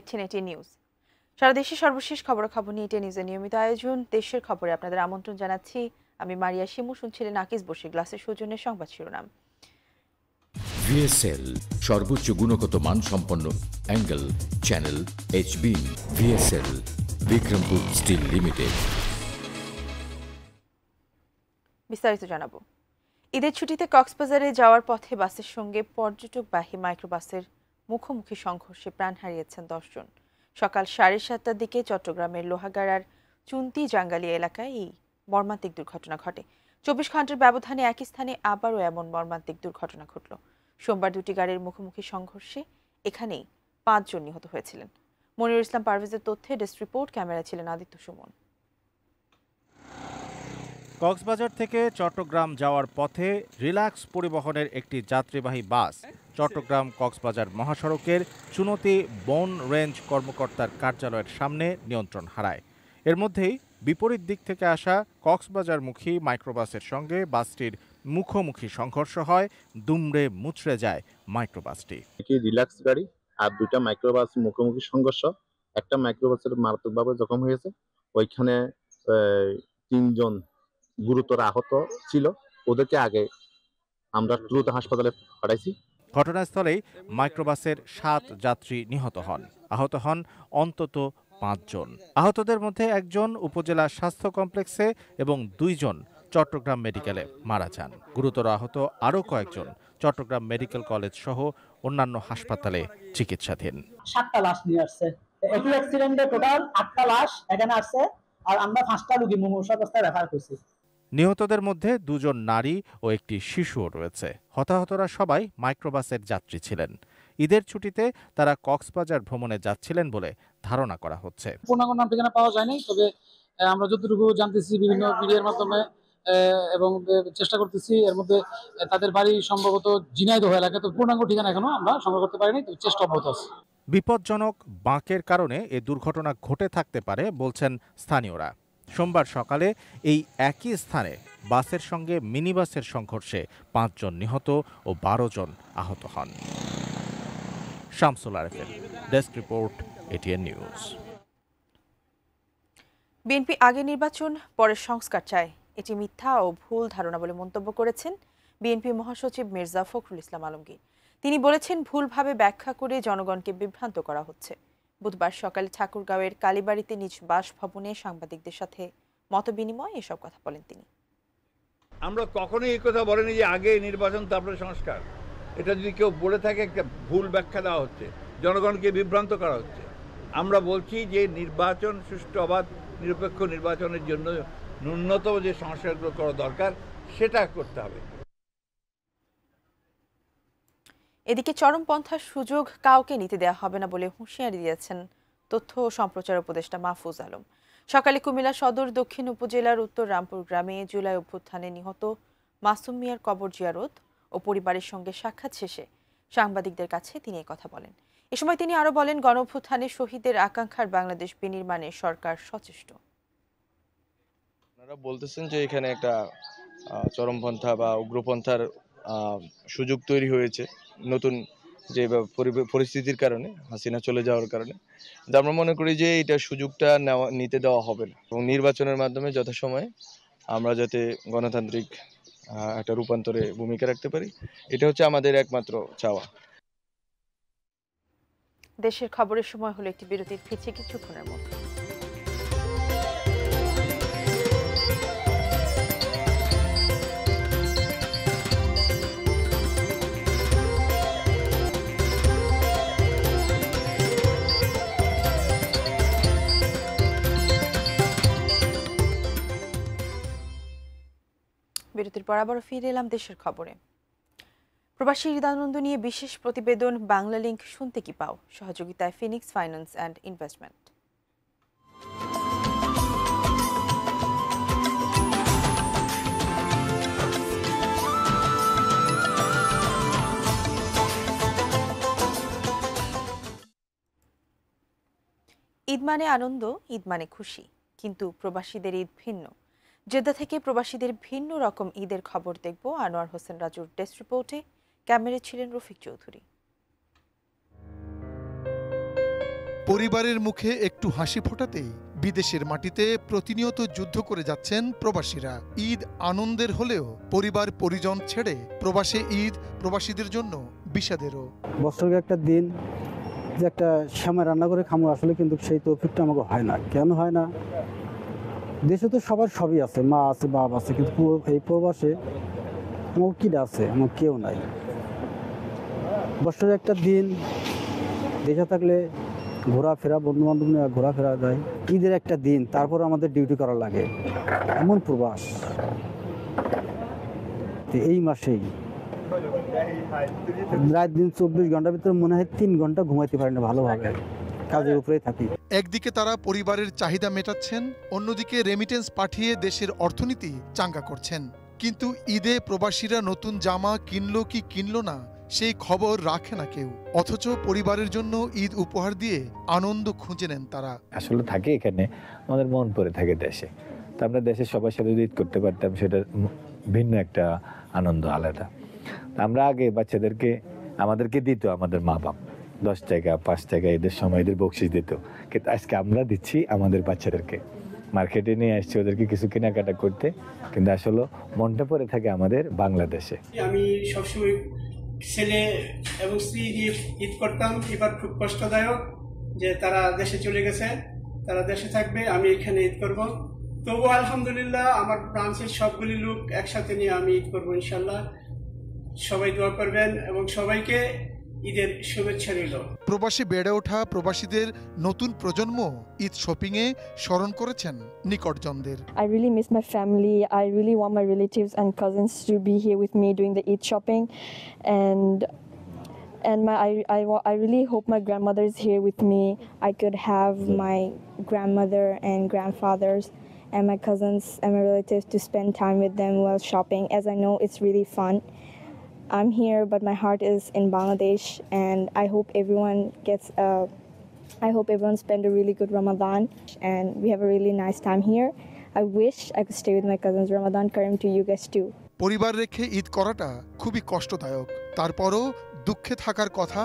দেখছেন এটি নিউজ। সারা দেশের সর্বশেষ খবরাখবর নিয়ে এটি নিউজের নিয়মিত আয়োজন। দেশের খবরে আপনাদের আমন্ত্রণ জানাচ্ছি। আমি মারিয়া শিমু। শুনছিলেন আকিস বসে গ্লাসের সৌজন্যে সংবাদ শিরোনাম। ভিএসএল সর্বোচ্চ গুণগত মানসম্পন্ন angle channel HB. VSL Bikrampur steel limited. বিস্তারিত জানাবো। ঈদের ছুটিতে কক্সবাজারে যাওয়ার পথে বাসের সঙ্গে পর্যটকবাহী মাইক্রোবাসের মুখোমুখি সংঘর্ষে প্রাণ হারিয়েছেন 10 জন। সকাল 7:30টার দিকে চট্টগ্রামের লোহাগাড়ার চুন্তি জাঙ্গালি এলাকায় এই মর্মান্তিক দুর্ঘটনা ঘটে। 24 ঘন্টার ব্যবধানে একই স্থানে আবারও এমন মর্মান্তিক দুর্ঘটনা ঘটল। সোমবার দুটি গাড়ির মুখোমুখি সংঘর্ষে এখানেই 5 জন নিহত হয়েছিলেন। মনিরুল ইসলাম পারভেজের তথ্যে ডেস্ক রিপোর্ট, ক্যামেরা ছিলেন আদিত্য সুমন। কক্সবাজার থেকে চট্টগ্রাম যাওয়ার পথে রিল্যাক্স পরিবহনের একটি যাত্রীবাহী বাস চট্টগ্রাম কক্সবাজার মহাসড়কের চুনতি বন রেঞ্জ কর্মকর্তার কার্যালয়ের সামনে নিয়ন্ত্রণ হারায়। এর মধ্যেই বিপরীত দিক থেকে আসা কক্সবাজারমুখী মাইক্রোবাসের সঙ্গে বাসটির মুখোমুখি সংঘর্ষ হয়। দুমড়ে মুচড়ে যায় মাইক্রোবাসটি। রিল্যাক্স গাড়ি আর দুইটা মাইক্রোবাস মুখোমুখি সংঘর্ষ। একটা মাইক্রোবাসের মারাত্মকভাবে জখম হয়েছে। ওইখানে 3 জন গুরুতর আহত ছিল। ওদেরকে আগে আমরা দ্রুত হাসপাতালে পাঠাইছি। ঘটনাস্থলেই মাইক্রোবাসের 7 যাত্রী নিহত হন। আহত হন অন্তত 5 জন। আহতদের মধ্যে একজন উপজেলা স্বাস্থ্য কমপ্লেক্সে এবং 2 জন চট্টগ্রাম মেডিকেলে মারা যান। গুরুতর আহত আরও কয়েকজন চট্টগ্রাম মেডিকেল কলেজ সহ অন্যান্য হাসপাতালে চিকিৎসাধীন। 7টা লাশ নিয়ে আসছে। একই অ্যাক্সিডেন্টে টোটাল 8টা লাশ এখানে আসছে, আর আমরা 5টা রোগী মুমূর্ষু অবস্থায় রেফার করছি। নিহতদের মধ্যে 2 জন নারী ও একটি শিশুও রয়েছে। হতাহতরা সবাই মাইক্রোবাসের যাত্রী ছিলেন। ঈদের ছুটিতে তারা কক্সবাজার ভ্রমণে যাচ্ছিলেন বলে ধারণা করা হচ্ছে। পূর্ণাঙ্গ নাম ঠিকানা পাওয়া যায়নি, তবে আমরা যতটুকু জানতেছি বিভিন্ন মিডিয়ার মাধ্যমে এবং চেষ্টা করতেছি। এর মধ্যে তাদের বাড়ি সম্ভবত ঝিনাইদহ এলাকায়। তো পূর্ণাঙ্গ ঠিকানা এখনো আমরা সংগ্রহ করতে পারিনি, তবে চেষ্টা অব্যাহত আছে। বিপজ্জনক বাঁকের কারণে এ দুর্ঘটনা ঘটে থাকতে পারে বলছেন স্থানীয়রা। সোমবার সকালে এই একই স্থানে বাসের সঙ্গে মিনিবাসের সংঘর্ষে 5 জন নিহত ও 12 জন আহত হন। Shamsul Arefin, desk report, ATN news. BNP আগে নির্বাচন পরে সংস্কার চায়, এটি মিথ্যা ও ভুল ধারণা বলে মন্তব্য করেছেন বিএনপি মহাসচিব মির্জা ফখরুল ইসলাম আলমগীর। তিনি বলেছেন, ভুলভাবে ব্যাখ্যা করে জনগণকে বিভ্রান্ত করা হচ্ছে। বুধবার সকালে ঠাকুরগাঁওয়ের কালীবাড়িতে নিজ বাসভবনে সাংবাদিকদের সাথে মতবিনিময় এসব কথা বলেন তিনি। আমরা কখনোই এই কথা বলিনি যে আগে নির্বাচন তারপরে সংস্কার। এটা যদি কেউ বলে থাকে, একটা ভুল ব্যাখ্যা দেওয়া হচ্ছে, জনগণকে বিভ্রান্ত করা হচ্ছে। আমরা বলছি যে নির্বাচন সুষ্ঠু, অবাধ, নিরপেক্ষ নির্বাচনের জন্য ন্যূনতম যে সংস্কারগুলো করা দরকার সেটা করতে হবে। এদিকে চরমপন্থার সুযোগ কাউকে নিতে দেওয়া হবে না বলে হুঁশিয়ারি দিয়েছেন তথ্য ও সম্প্রচার উপদেষ্টা মাহফুজ আলম। সকালে কুমিল্লা সদর দক্ষিণ উপজেলার উত্তর রামপুর গ্রামে জুলাই অভ্যুত্থানে নিহত মাসুম মিয়ার কবর জিয়ারত ও পরিবারের সঙ্গে সাক্ষাৎ শেষে সাংবাদিকদের কাছে তিনি এই কথা বলেন। এ সময় তিনি আরও বলেন, গণঅভ্যুত্থানে শহীদদের আকাঙ্ক্ষার বাংলাদেশ বিনির্মাণে সরকার সচেষ্ট। আপনারা বলতেছেন যে এখানে একটা চরমপন্থা বা উগ্রপন্থার সুযোগ তৈরি হয়েছে নতুন যে পরিস্থিতির কারণে, হাসিনা চলে যাওয়ার কারণে। আমরা মনে করি যে এটা সুযোগটা নিতে দেওয়া হবে না, এবং নির্বাচনের মাধ্যমে যথাসময়ে আমরা যাতে গণতান্ত্রিক একটা রূপান্তরে ভূমিকা রাখতে পারি, এটা হচ্ছে আমাদের একমাত্র চাওয়া। দেশের খবরের সময় হলো একটি বিরতির, ফিরছে কিছুক্ষণের মধ্যে। বিরতির পর আবারও ফিরে এলাম দেশের খবরে। প্রবাসী হৃদয়ানন্দ নিয়ে বিশেষ প্রতিবেদন বাংলা লিংক শুনতে কি পাও, সহযোগিতায় Phoenix finance and investment. Eid মানে আনন্দ, ঈদ মানে খুশি, কিন্তু প্রবাসীদের ঈদ ভিন্ন। জেদ্দা থেকে প্রবাসীদের ভিন্ন রকম ঈদের খবর দেখব আনোয়ার হোসেন রাজুর ডেস্ক রিপোর্টে। ক্যামেরায় ছিলেন রফিক চৌধুরী। পরিবারের মুখে একটু হাসি ফোটাতেই বিদেশের মাটিতে প্রতিনিয়ত যুদ্ধ করে যাচ্ছেন প্রবাসীরা। ঈদ আনন্দের হলেও পরিবার পরিজন ছেড়ে প্রবাসে ঈদ প্রবাসীদের জন্য বিষাদেরও। বছরে একটা দিন যে একটা সময় রান্না করে খামো, আসলে কিন্তু সেই তৌফিকটা আমাকে হয় না। কেন হয় না? দেশে তো সবার সবই আছে, মা আছে, বাপ আছে, কিন্তু এই প্রবাসে আমার কিটা আছে, আমার কেউ নাই। বছরে একটা দিন দেশে থাকলে ঘোরাফেরা, বন্ধু বান্ধব নিয়ে ঘোরাফেরা যায়। ঈদের একটা দিন, তারপর আমাদের ডিউটি করা লাগে, এমন প্রবাস। এই মাসেই রাত দিন 24 ঘন্টার ভিতরে মনে হয় 3 ঘন্টা ঘুমাইতে পারি না ভালোভাবে, কাজের উপরেই থাকি। একদিকে তারা পরিবারের চাহিদা মেটাচ্ছেন, অন্যদিকে রেমিটেন্স পাঠিয়ে দেশের অর্থনীতি চাঙ্গা করছেন। কিন্তু ঈদে প্রবাসীরা নতুন জামা কিনলো কি কিনলো না সেই খবর রাখে না কেউ, অথচ পরিবারের জন্য ঈদ উপহার দিয়ে আনন্দ খুঁজে নেন তারা। আসলে থাকে এখানে, আমাদের মন পড়ে থাকে দেশে। তো আমরা দেশের সবার সাথে ঈদ করতে পারতাম, সেটা ভিন্ন একটা আনন্দ, আলাদা। আমরা আগে বাচ্চাদেরকে আমাদেরকে দিত আমাদের মা বাপ 10 টাকা 5 টাকা ঈদের সময় এদের বকশিস দিত, কিন্তু আজকে আমরা দিচ্ছি আমাদের বাচ্চাদেরকে। মার্কেটে নিয়ে আসছি ওদেরকে কিছু কেনাকাটা করতে, কিন্তু আসলে মনটা পড়ে থাকে আমাদের বাংলাদেশে। আমি সবসময় ছেলে এবং স্ত্রী নিয়ে ঈদ করতাম। এবার খুব কষ্টদায়ক যে তারা দেশে চলে গেছে, তারা দেশে থাকবে, আমি এখানে ঈদ করব। তবু আলহামদুলিল্লাহ আমার ব্রাঞ্চের সবগুলি লোক একসাথে নিয়ে আমি ঈদ করবো ইনশাল্লাহ। সবাই দোয়া করবেন এবং সবাইকে ঈদের শুভেচ্ছা রইল। প্রবাসী বেড়ে ওঠা প্রবাসীদের নতুন প্রজন্ম ঈদ শপিং এ স্মরণ করেছেন নিকটজনদের। I really miss my family. I really want my relatives and cousins to be here with me doing the Eid shopping, and I really hope my grandmother is here with me. I could have my grandmother and grandfathers and my cousins and my relatives to spend time with them while shopping, as I know it's really fun. I'm here, but my heart is in Bangladesh, and I hope everyone spend a really good Ramadan, and we have a really nice time here. I wish I could stay with my cousins. Ramadan Kareem to you guys too. পরিবার রেখে ঈদ করাটা খুবই কষ্টদায়ক, তারপরও দুঃখে থাকার কথা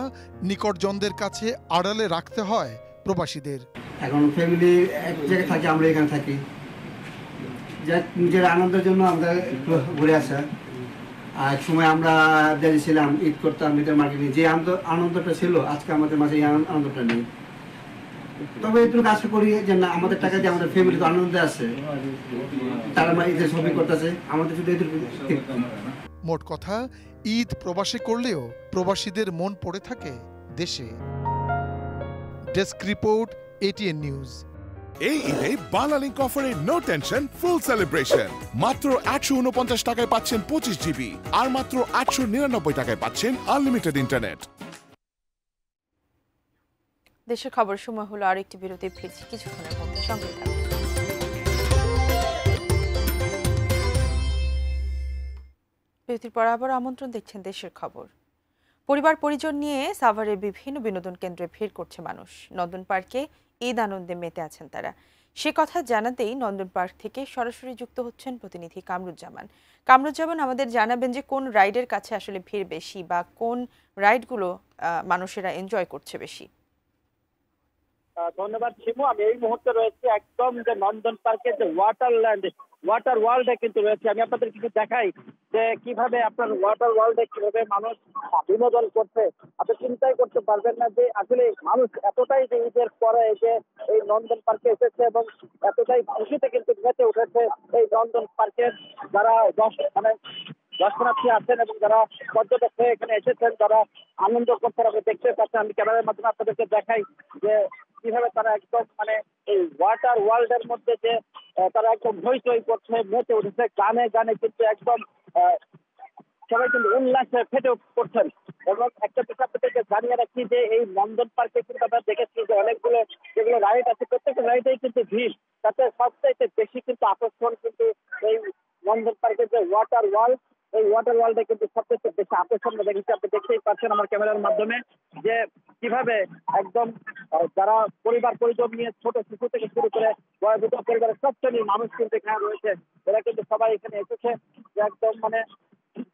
নিকটজনদের কাছে আড়ালে রাখতে হয় প্রবাসীদের। এখন ফ্যামিলি এক জায়গায় থাকি, আমরা এখানে থাকি, যা নিজের আনন্দের জন্য আমরা ঘুরে আসা। আর সময় আমরা দেশে ছিলাম, ঈদ করতাম, ঈদের মার্কেটে যে আনন্দটা ছিল আজকে আমাদের মাঝে এই আনন্দটা নেই। তবে এটুকু আশা করি যে না, আমাদের টাকা দিয়ে আমাদের ফ্যামিলি তো আনন্দে আছে, তারা ঈদের শপিং করতেছে, আমাদের শুধু এটুকু। মোট কথা, ঈদ প্রবাসে করলেও প্রবাসীদের মন পড়ে থাকে দেশে। Desk report, ATN news. এই ঈদে বাংলালিংক অফারে নো টেনশন ফুল সেলিব্রেশন। মাত্র 149 টাকায় পাচ্ছেন 25 GB, আর মাত্র 899 টাকায় পাচ্ছেন আনলিমিটেড ইন্টারনেট। দেশের খবর সময় হলো আরেকটি বিরতি, ফিরছি কিছুক্ষণের মধ্যে, সঙ্গে থাকুন। বিরতির পর আবার আমন্ত্রণ, দেখছেন দেশের খবর। পরিবার পরিজন নিয়ে সাভারের বিভিন্ন বিনোদন কেন্দ্রে ভিড় করছে মানুষ। নন্দন পার্কে ঈদ আনন্দে মেতে আছেন তারা। সে কথা জানাতেই নন্দন পার্ক থেকে সরাসরি যুক্ত হচ্ছেন প্রতিনিধি কামরুজ্জামান। কামরুজ্জামান, আমাদের জানাবেন যে কোন রাইডের কাছে আসলে ভিড় বেশি, বা কোন রাইডগুলো মানুষেরা এনজয় করছে বেশি? ধন্যবাদ শিমু। আমি এই মুহূর্তে রয়েছে একদম যে নন্দন পার্কের যে ওয়াটার ওয়ার্ল্ডে কিন্তু রয়েছে। আমি আপনাদের কিছু দেখাই যে কিভাবে আপনার ওয়াটার ওয়ার্ল্ডে কিভাবে মানুষ বিনোদন করছে। আপনি চিন্তাই করতে পারবেন না যে আসলে মানুষ এতটাই যে ঈদের পরে এসে এই নন্দন পার্কে এসেছে এবং এতটাই খুশিতে কিন্তু মেতে উঠেছে এই নন্দন পার্কের যারা দর্শনার্থী আছেন এবং যারা পর্যটক হয়ে এখানে এসেছেন, যারা আনন্দ করছেন। আপনি দেখতে পাচ্ছেন, আমি ক্যামেরার মাধ্যমে আপনাদেরকে দেখাই যে কিভাবে তারা একদম এই ওয়াটার ওয়ার্ল্ডের মধ্যে যে তারা একদম হইচই করছে, মেতে উঠেছে, গানে গানে কিন্তু একদম সবাই কিন্তু উল্লাসে ফেটে পড়ছেন। এবং একটা বিষয় আপনাদেরকে জানিয়ে রাখি যে এই নন্দন পার্কে কিন্তু আমরা দেখেছি যে অনেকগুলো যেগুলো রাইড আছে, প্রত্যেকটা রাইডেই কিন্তু ভিড়, তাতে সবচাইতে বেশি কিন্তু আকর্ষণ কিন্তু এই নন্দন পার্কের যে ওয়াটার ওয়ার্ল্ড, এই ওয়াটার ওয়ার্ল্ডে কিন্তু সবচেয়ে বেশি আকর্ষণ দেখেছি। আপনি দেখতেই পাচ্ছেন আমার ক্যামেরার মাধ্যমে যে কিভাবে একদম যারা পরিবার পরিজন নিয়ে ছোট শিশু থেকে শুরু করে বয়োবৃদ্ধ পরিবারের সব শ্রেণীর মানুষ কিন্তু এখানে রয়েছে। এরা কিন্তু সবাই এখানে এসেছে যে একদম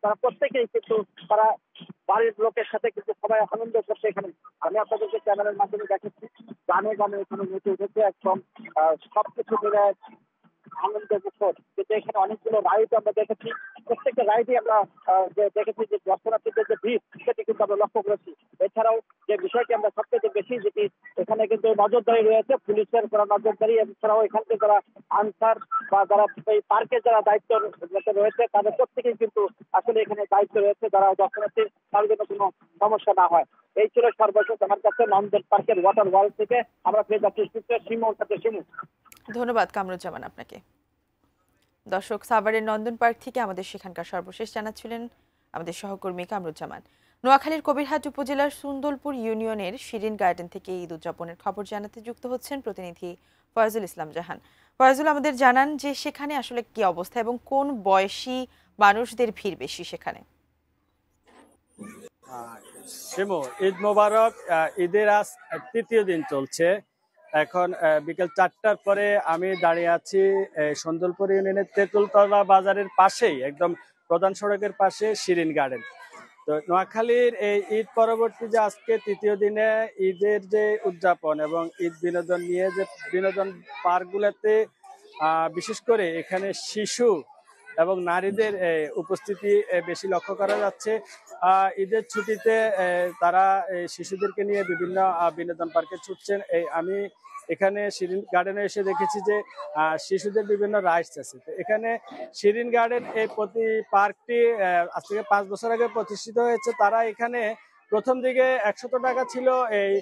তারা প্রত্যেকেই কিন্তু তারা বাড়ির লোকের সাথে কিন্তু সবাই আনন্দ করছে এখানে। আমি আপনাদেরকে ক্যামেরার মাধ্যমে দেখাচ্ছি, গানে গানে এখানে মেতে উঠেছে একদম সবকিছু মিলে আনন্দ মুখর। কিন্তু এখানে অনেকগুলো রাইড আমরা দেখেছি, প্রত্যেকটা রাইডে আমরা দেখেছি যে দর্শনার্থীদের যে ভিড় সেটি কিন্তু আমরা লক্ষ্য করেছি। এছাড়াও যে বিষয়টি আমরা সবচেয়ে বেশি যেটি এখানে কিন্তু নজরদারি রয়েছে, পুলিশের যারা নজরদারি, এছাড়াও এখানকে যারা আনসার বা যারা এই পার্কের যারা দায়িত্ব রয়েছে তাদের প্রত্যেকেই কিন্তু আসলে এখানে দায়িত্ব রয়েছে যারা দর্শনার্থীর তার জন্য কোনো সমস্যা না হয়। এই ছিল সর্বশেষ আমার কাছে নন্দন পার্কের ওয়াটার ওয়ার্ল্ড থেকে। আমরা পেয়ে যাচ্ছি শিমুর সাথে শিমু। ধন্যবাদ কামরুজ্জামান আপনাকে। দর্শক, সাভারের নন্দন পার্ক থেকে আমাদের সেখানকার সর্বশেষ জানাচ্ছিলেন আমাদের সহকর্মী কামরুজ্জামান। নোয়াখালীর কবিরহাট উপজেলার সুন্দরপুর ইউনিয়নের শিরিন গার্ডেন থেকে ঈদ উদযাপনের খবর জানাতে যুক্ত হচ্ছেন প্রতিনিধি ফয়জুল ইসলাম জাহান। ফয়জুল, আমাদের জানান যে সেখানে আসলে কি অবস্থা এবং কোন বয়সী মানুষদের ভিড় বেশি সেখানে? শিমু, ঈদ মোবারক। ঈদের আজ তৃতীয় দিন চলছে। এখন বিকেল 4টার পরে আমি দাঁড়িয়ে আছি সুন্দরপুর ইউনিয়নের তেঁতুলতলা বাজারের পাশেই, একদম প্রধান সড়কের পাশে শিরিন গার্ডেন। তো নোয়াখালীর এই ঈদ পরবর্তী যে আজকে তৃতীয় দিনে ঈদের যে উদযাপন এবং ঈদ বিনোদন নিয়ে যে বিনোদন পার্কগুলোতে বিশেষ করে এখানে শিশু এবং নারীদের উপস্থিতি বেশি লক্ষ্য করা যাচ্ছে। ঈদের ছুটিতে তারা শিশুদেরকে নিয়ে বিভিন্ন বিনোদন পার্কে ছুটছেন। আমি এখানে শিরিন গার্ডেনে এসে দেখেছি যে শিশুদের বিভিন্ন রাইডস আছে। তো এখানে শিরিন গার্ডেন এই পার্কটি আজ থেকে 5 বছর আগে প্রতিষ্ঠিত হয়েছে। তারা এখানে প্রথম দিকে 100 টাকা ছিল এই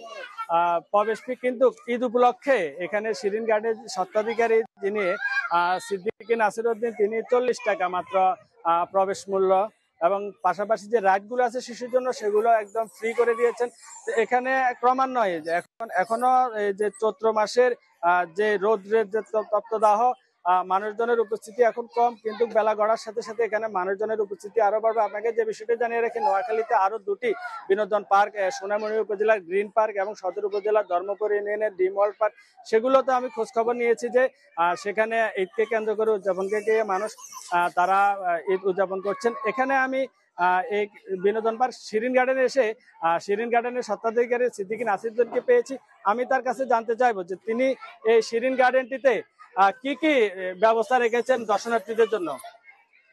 প্রবেশ ফি, কিন্তু ঈদ উপলক্ষে এখানে শিরিন গার্ডেন স্বত্বাধিকারী যিনি সিদ্দিকী নাসিরউদ্দিন, তিনি 40 টাকা মাত্র প্রবেশ মূল্য, এবং পাশাপাশি যে রাইডগুলো আছে শিশুর জন্য সেগুলো একদম ফ্রি করে দিয়েছেন। এখানে ক্রমান্বয়ে এখনো এই যে চৈত্র মাসের যে রৌদ্রের যে তপ্তদাহ, মানুষজনের উপস্থিতি এখন কম, কিন্তু বেলা গড়ার সাথে সাথে এখানে মানুষজনের উপস্থিতি আরো বাড়বে। আপনাকে যে বিষয়টি জানিয়ে রাখি, নোয়াখালীতে আরো 2টি বিনোদন পার্ক, সোনামণি উপজেলার গ্রিন পার্ক এবং সদর উপজেলার ধর্মপুর ইউনিয়নের ড্রিম ওয়ার্ল্ড পার্ক, সেগুলোতে আমি খোঁজ খবর নিয়েছি যে সেখানে ঈদকে কেন্দ্র করে উদযাপনকে মানুষ তারা ঈদ উদযাপন করছেন। এখানে আমি এই বিনোদন পার্ক শিরিন গার্ডেনে এসে শিরিন গার্ডেনের স্বত্বাধিকারী সিদ্দিকী নাসিরউদ্দিনকে পেয়েছি। আমি তার কাছে জানতে চাইবো যে তিনি এই শিরিন গার্ডেনটিতে কি কি ব্যবস্থা রেখেছেন দর্শনার্থীদের জন্য।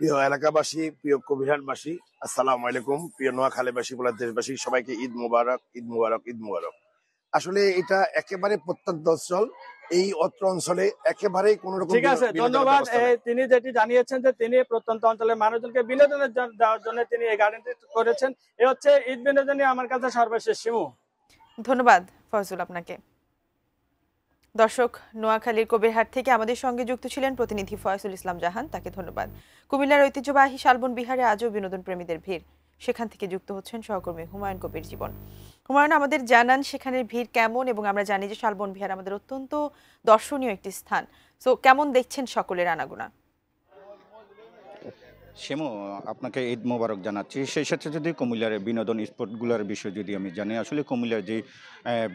প্রিয় এলাকাবাসী, প্রিয় কবিরহাটবাসী, আসসালামু আলাইকুম। প্রিয় নোয়াখালীবাসী, বলা দেশবাসী, সবাইকে ঈদ মুবারক, ঈদ মুবারক, ঈদ মুবারক। আসলে এটা একেবারে প্রত্যন্ত অঞ্চল, এই অত্র অঞ্চলে একেবারেই কোন রকম। ঠিক আছে, ধন্যবাদ। তিনি যেটি জানিয়েছেন যে তিনি প্রত্যন্ত অঞ্চলের মানুষজনকে বিনোদনের দেওয়ার জন্য তিনি এই গার্ডেনটি করেছেন। এ হচ্ছে ঈদ বিনোদনী আমার কাছে সর্বশেষ। শিমু, ধন্যবাদ ফয়জুল আপনাকে। দর্শক, নোয়াখালীর কবিরহাট থেকে আমাদের সঙ্গে যুক্ত ছিলেন প্রতিনিধি ফয়জুল ইসলাম জাহান, তাকে ধন্যবাদ। কুমিল্লার ঐতিহ্যবাহী শালবন বিহারে আজও বিনোদন প্রেমীদের ভিড়, সেখান থেকে যুক্ত হচ্ছেন সহকর্মী হুমায়ুন কবির জীবন। হুমায়ুন, আমাদের জানান সেখানের ভিড় কেমন, এবং আমরা জানি যে শালবন বিহার আমাদের অত্যন্ত দর্শনীয় একটি স্থান। সো কেমন দেখছেন সকলের আনাগোনা? শিমু, আপনাকে ঈদ মোবারক জানাচ্ছি। সেই সাথে যদি কুমিল্লার বিনোদন স্পটগুলোর বিষয় যদি আমি জানি, আসলে কুমিল্লার যে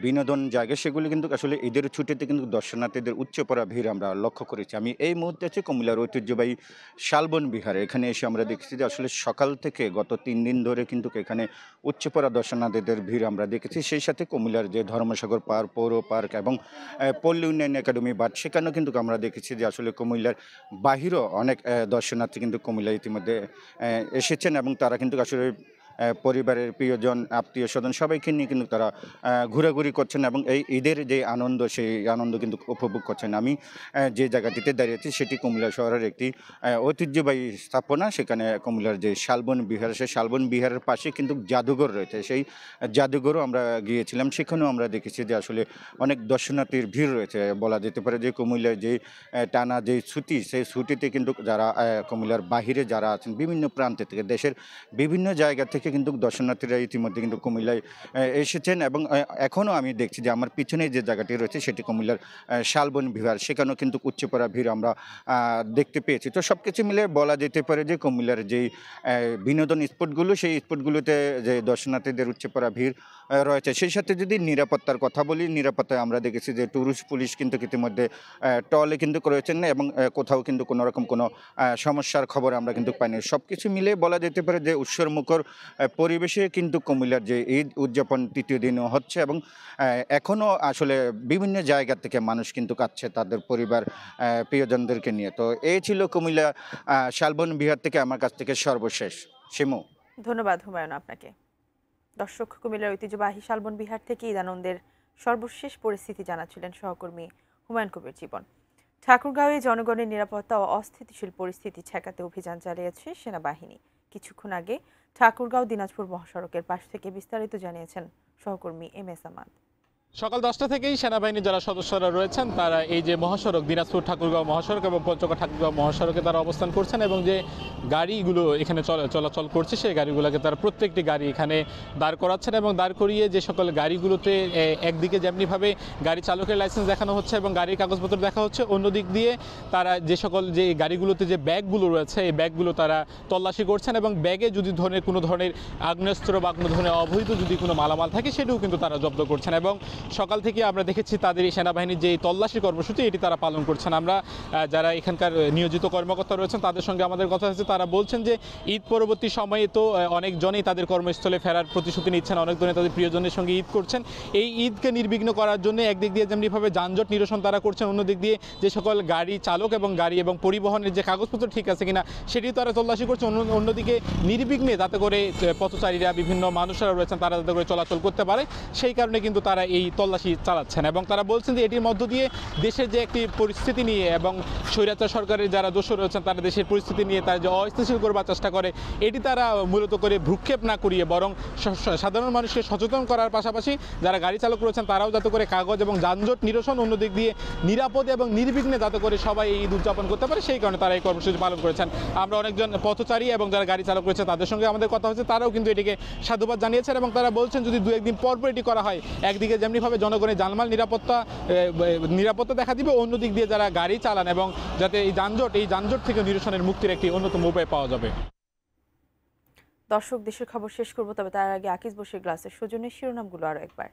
বিনোদন জায়গা সেগুলি কিন্তু আসলে ঈদের ছুটিতে কিন্তু দর্শনার্থীদের উচ্চে পড়া ভিড় আমরা লক্ষ্য করেছি। আমি এই মুহূর্তে আছি কুমিল্লার ঐতিহ্যবাহী শালবন বিহারে। এখানে এসে আমরা দেখেছি যে আসলে সকাল থেকে গত 3 দিন ধরে কিন্তু এখানে উচ্চে পড়া দর্শনার্থীদের ভিড় আমরা দেখেছি। সেই সাথে কুমিল্লার যে ধর্মসাগর পার্ক, পৌর পার্ক এবং পল্লী উন্নয়ন একাডেমি বাট, সেখানেও কিন্তু আমরা দেখেছি যে আসলে কুমিল্লার বাহিরও অনেক দর্শনার্থী কিন্তু কুমিল্লা ইতিমধ্যে এসেছেন, এবং তারা কিন্তু আসলে পরিবারের প্রিয়জন, আত্মীয় স্বজন সবাইকে নিয়ে কিন্তু তারা ঘোরাঘুরি করছেন এবং এই ঈদের যে আনন্দ, সেই আনন্দ কিন্তু উপভোগ করছেন। আমি যে জায়গাটিতে দাঁড়িয়েছি সেটি কুমিল্লা শহরের একটি ঐতিহ্যবাহী স্থাপনা। সেখানে কুমিল্লার যে শালবন বিহার, সেই শালবন বিহারের পাশে কিন্তু জাদুঘর রয়েছে। সেই জাদুঘরও আমরা গিয়েছিলাম, সেখানেও আমরা দেখেছি যে আসলে অনেক দর্শনার্থীর ভিড় রয়েছে। বলা যেতে পারে যে কুমিল্লার যে টানা যে ছুটি, সেই ছুটিতে কিন্তু যারা কুমিল্লার বাহিরে যারা আছেন, বিভিন্ন প্রান্ত থেকে, দেশের বিভিন্ন জায়গা থেকে কিন্তু দর্শনার্থীরা ইতিমধ্যে কিন্তু কুমিল্লায় এসেছেন এবং এখনও আমি দেখছি যে আমার পিছনে যে জায়গাটি রয়েছে সেটি কুমিল্লার শালবন বিহার, সেখানেও কিন্তু উপচে পড়া ভিড় আমরা দেখতে পেয়েছি। তো সব কিছু মিলে বলা যেতে পারে যে কুমিল্লার যেই বিনোদন স্পটগুলো, সেই স্পটগুলোতে যে দর্শনার্থীদের উপচে পড়া ভিড় রয়েছে। সেই সাথে যদি নিরাপত্তার কথা বলি, নিরাপত্তায় আমরা দেখেছি যে টুরিস্ট পুলিশ কিন্তু ইতিমধ্যে টলে কিন্তু রয়েছেন না এবং কোথাও কিন্তু কোনো রকম কোনো সমস্যার খবর আমরা কিন্তু পাইনি। সব কিছু মিলে বলা যেতে পারে যে উৎসবমুখর পরিবেশে কিন্তু কুমিল্লার যে ঈদ উদযাপন তৃতীয় দিনও হচ্ছে এবং এখনও আসলে বিভিন্ন জায়গা থেকে মানুষ কিন্তু কাচ্ছে তাদের পরিবার প্রিয়জনদেরকে নিয়ে। তো এই ছিল কুমিল্লা শালবন বিহার থেকে আমার কাছ থেকে সর্বশেষ। শিমু, ধন্যবাদ হুমায়ুন আপনাকে। দর্শক, কুমিল্লার ঐতিহ্যবাহী শালবন বিহার থেকে ঈদ আনন্দের সর্বশেষ পরিস্থিতি জানাচ্ছিলেন সহকর্মী হুমায়ুন কবির জীবন। ঠাকুরগাঁওয়ে জনগণের নিরাপত্তা ও অস্থিতিশীল পরিস্থিতি ঠেকাতে অভিযান চালিয়েছে সেনাবাহিনী। কিছুক্ষণ আগে ঠাকুরগাঁও দিনাজপুর মহাসড়কের পাশ থেকে বিস্তারিত জানিয়েছেন সহকর্মী MS আমাদ। সকাল 10টা থেকেই সেনাবাহিনীর যারা সদস্যরা রয়েছেন তারা এই যে মহাসড়ক দিনাজপুর ঠাকুরগাঁও মহাসড়ক এবং পঞ্চগড় ঠাকুরগাঁও মহাসড়কে তারা অবস্থান করছেন এবং যে গাড়িগুলো এখানে চলাচল করছে সেই গাড়িগুলোকে তারা প্রত্যেকটি গাড়ি এখানে দাঁড় করাচ্ছেন এবং দাঁড় করিয়ে যে সকল গাড়িগুলোতে একদিকে যেমনিভাবে গাড়ি চালকের লাইসেন্স দেখানো হচ্ছে এবং গাড়ির কাগজপত্র দেখা হচ্ছে, অন্য দিক দিয়ে তারা যে সকল যে গাড়িগুলোতে যে ব্যাগগুলো রয়েছে এই ব্যাগগুলো তারা তল্লাশি করছেন এবং ব্যাগে যদি কোনো ধরনের আগ্নেয়াস্ত্র বা কোনো ধরনের অবৈধ যদি কোনো মালামাল থাকে সেটাও কিন্তু তারা জব্দ করছেন। এবং সকাল থেকে আমরা দেখেছি তাদের এই সেনাবাহিনীর যে তল্লাশি কর্মসূচি এটি তারা পালন করছেন। আমরা যারা এখানকার নিয়োজিত কর্মকর্তা রয়েছেন তাদের সঙ্গে আমাদের কথা হচ্ছে, তারা বলছেন যে ঈদ পরবর্তী সময়ে তো অনেকজনই তাদের কর্মস্থলে ফেরার প্রতিশ্রুতি নিচ্ছেন, অনেকজনই তাদের প্রিয়জনের সঙ্গে ঈদ করছেন। এই ঈদকে নির্বিঘ্ন করার জন্য একদিক দিয়ে যেমনিভাবে যানজট নিরসন তারা করছেন, অন্যদিক দিয়ে যে সকল গাড়ি চালক এবং গাড়ি এবং পরিবহনের যে কাগজপত্র ঠিক আছে কিনা সেটিও তারা তল্লাশি করছে। অন্যদিকে নির্বিঘ্নে যাতে করে পথচারীরা বিভিন্ন মানুষরা রয়েছেন তারা যাতে করে চলাচল করতে পারে সেই কারণে কিন্তু তারা এই তল্লাশি চালাচ্ছেন। এবং তারা বলছেন যে এটির মধ্য দিয়ে দেশের যে একটি পরিস্থিতি নিয়ে এবং স্বৈরাচার সরকারের যারা দোষর রয়েছেন তারা দেশের পরিস্থিতি নিয়ে তারা যে অস্থিতিশীল করবার চেষ্টা করে এটি তারা মূলত করে ভ্রুক্ষেপ না করিয়ে বরং সাধারণ মানুষকে সচেতন করার পাশাপাশি যারা গাড়ি চালক রয়েছেন তারাও যাতে করে কাগজ এবং যানজট নিরসন, অন্যদিক দিয়ে নিরাপদে এবং নির্বিঘ্নে যাতে করে সবাই এই ঈদ উদযাপন করতে পারে সেই কারণে তারা এই কর্মসূচি পালন করেছেন। আমরা অনেকজন পথচারী এবং যারা গাড়ি চালক রয়েছে তাদের সঙ্গে আমাদের কথা হচ্ছে, তারাও কিন্তু এটিকে সাধুবাদ জানিয়েছেন এবং তারা বলছেন যদি দু একদিন পর এটি করা হয় একদিকে যেমনিভাবে জনগণের জানমাল নিরাপত্তা দেখা দিবে, অন্যদিক দিয়ে যারা গাড়ি চালান এবং যাতে এই যানজট থেকে নিরসনের মুক্তির একটি অন্যতম উপায় পাওয়া যাবে। দর্শক, দেশের খবর শেষ করব, তবে তার আগে আকিজ বশির গ্লাসের সৌজন্যে শিরোনামগুলো আরো একবার।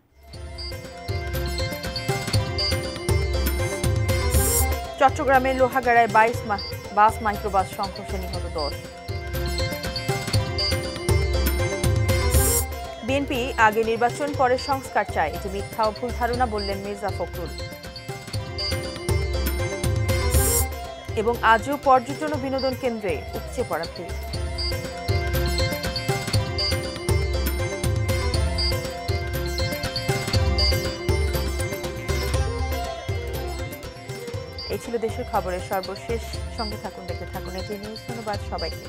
চট্টগ্রামের লোহাগাড়ায় 22 বাস মাইক্রোবাস সংঘর্ষে নিহত 10। বিএনপি আগে নির্বাচন পরে সংস্কার চায়, এটি মিথ্যা ও ভুল ধারণা বললেন মির্জা ফখরুল। এবং আজও পর্যটন ও বিনোদন কেন্দ্রে উপচে পড়া ভিড়। এই ছিল দেশের খবরের সর্বশেষ। সঙ্গে থাকুন, দেখতে থাকুন এটি নিউজ। ধন্যবাদ সবাইকে।